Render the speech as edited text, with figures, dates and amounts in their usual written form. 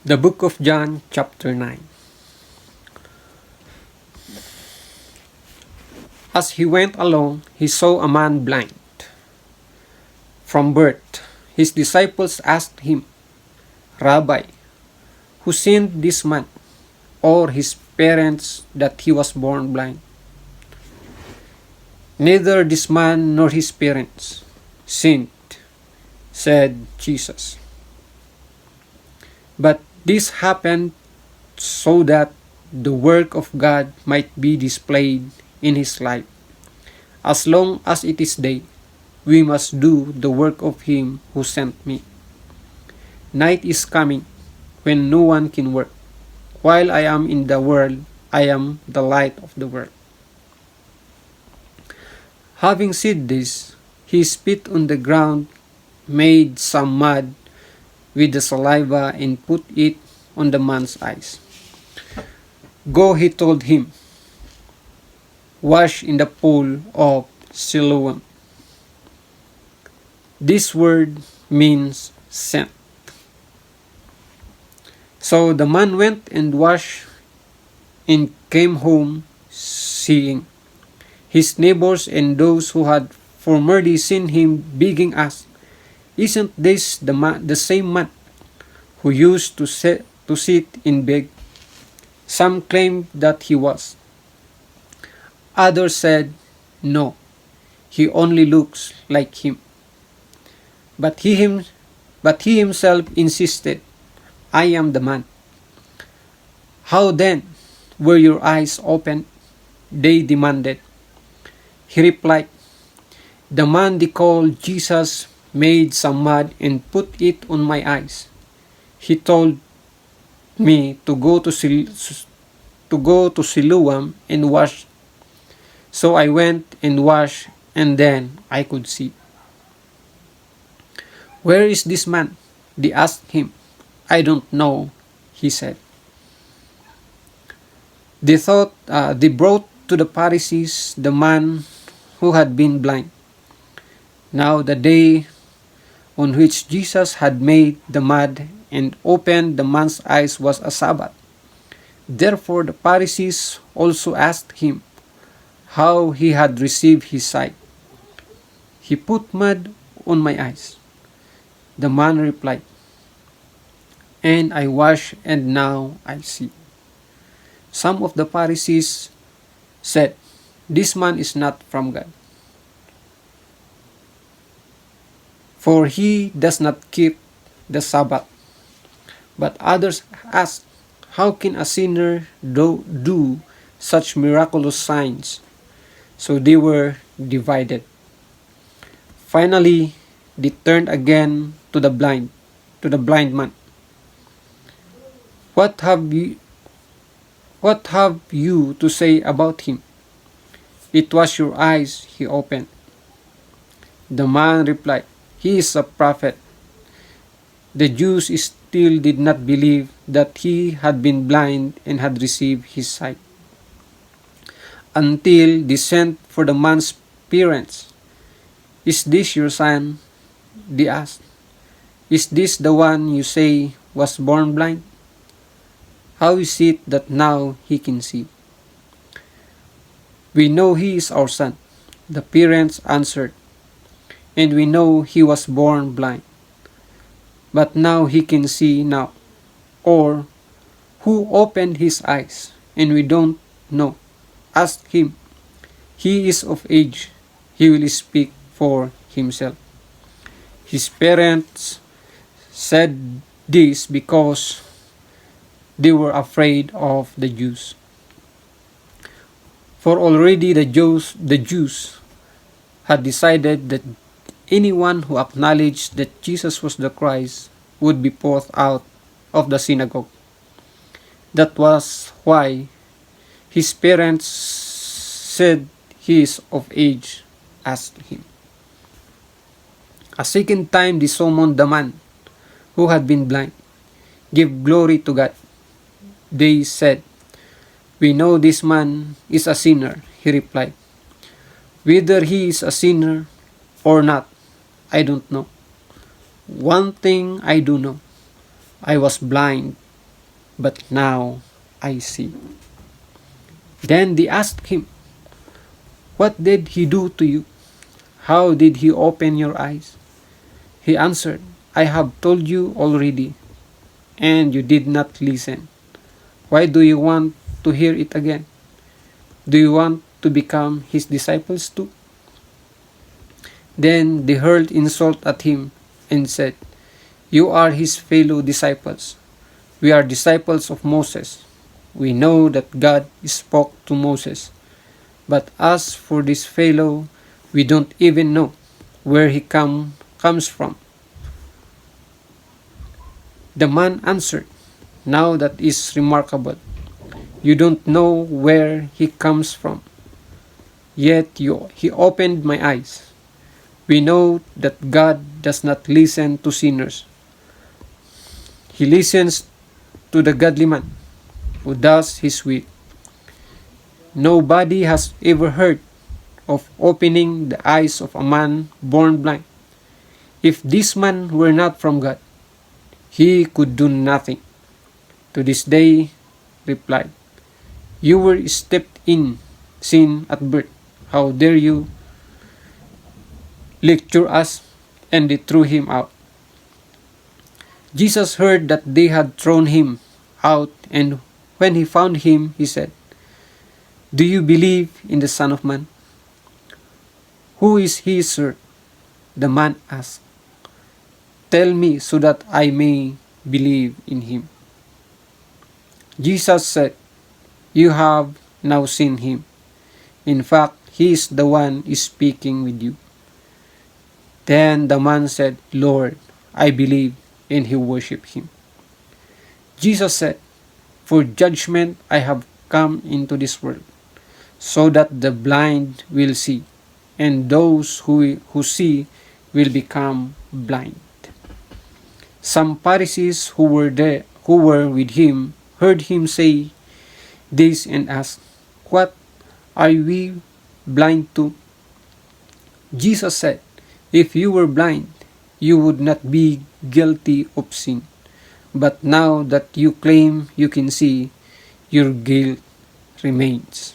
The book of John, chapter 9. As he went along, he saw a man blind from birth. His disciples asked him, Rabbi, who sinned this man or his parents that he was born blind? Neither this man nor his parents sinned, said Jesus. But this happened so that the work of God might be displayed in his life. As long as it is day, we must do the work of him who sent me. Night is coming when no one can work. While I am in the world, I am the light of the world. Having said this, he spit on the ground, made some mud with the saliva, and put it on the man's eyes. Go, he told him, wash in the pool of Siloam. This word means sent. So the man went and washed and came home seeing. His neighbors and those who had formerly seen him begging asked, Isn't this the same man who used to sit and beg? Some claimed that he was. Others said, No, he only looks like him. But he himself insisted, I am the man. How then were your eyes opened? They demanded. He replied, The man they called Jesus made some mud and put it on my eyes. He told me to go to Siloam and wash. So I went and washed, and then I could see. Where is this man? They asked him. I don't know, he said. They brought to the Pharisees the man who had been blind. Now the day on which Jesus had made the mud and opened the man's eyes was a Sabbath. Therefore the Pharisees also asked him how he had received his sight. He put mud on my eyes. The man replied, and I wash, and now I see. Some of the Pharisees said, This man is not from God, for he does not keep the Sabbath. But others asked, How can a sinner do such miraculous signs? So they were divided. Finally, they turned again to the blind man. What have you to say about him? It was your eyes he opened. The man replied, He is a prophet. The Jews still did not believe that he had been blind and had received his sight, until they sent for the man's parents. Is this your son? They asked. Is this the one you say was born blind? How is it that now he can see? We know he is our son, the parents answered, and we know he was born blind. But now he can see now. Or, who opened his eyes? And we don't know. Ask him. He is of age. He will speak for himself. His parents said this because they were afraid of the Jews. For already the Jews had decided that anyone who acknowledged that Jesus was the Christ would be put out of the synagogue. That was why his parents said he is of age, asked him. A second time they summoned the man who had been blind. Give glory to God. They said, We know this man is a sinner, he replied. Whether he is a sinner or not, I don't know. One thing I do know. I was blind but now I see." Then they asked him, "What did he do to you? How did he open your eyes?" He answered, "I have told you already, and you did not listen. Why do you want to hear it again? Do you want to become his disciples too?" Then they hurled insult at him and said, "You are his fellow disciples. We are disciples of Moses. We know that God spoke to Moses. But as for this fellow, we don't even know where he comes from." The man answered, "Now that is remarkable. You don't know where he comes from. Yet he opened my eyes. We know that God does not listen to sinners. He listens to the godly man who does his will. Nobody has ever heard of opening the eyes of a man born blind. If this man were not from God, he could do nothing." To this day replied, "You were steeped in sin at birth. How dare you lecture us?" And they threw him out. Jesus heard that they had thrown him out, and when he found him, he said, "Do you believe in the Son of Man?" "Who is he, sir?" the man asked. "Tell me so that I may believe in him." Jesus said, "You have now seen him. In fact, he is the one speaking with you." Then the man said, "Lord, I believe," and he worshipped him. Jesus said, "For judgment I have come into this world, so that the blind will see, and those who see will become blind." Some Pharisees who were with him heard him say this and asked, "What are we blind to?" Jesus said, "If you were blind, you would not be guilty of sin. But now that you claim you can see, your guilt remains."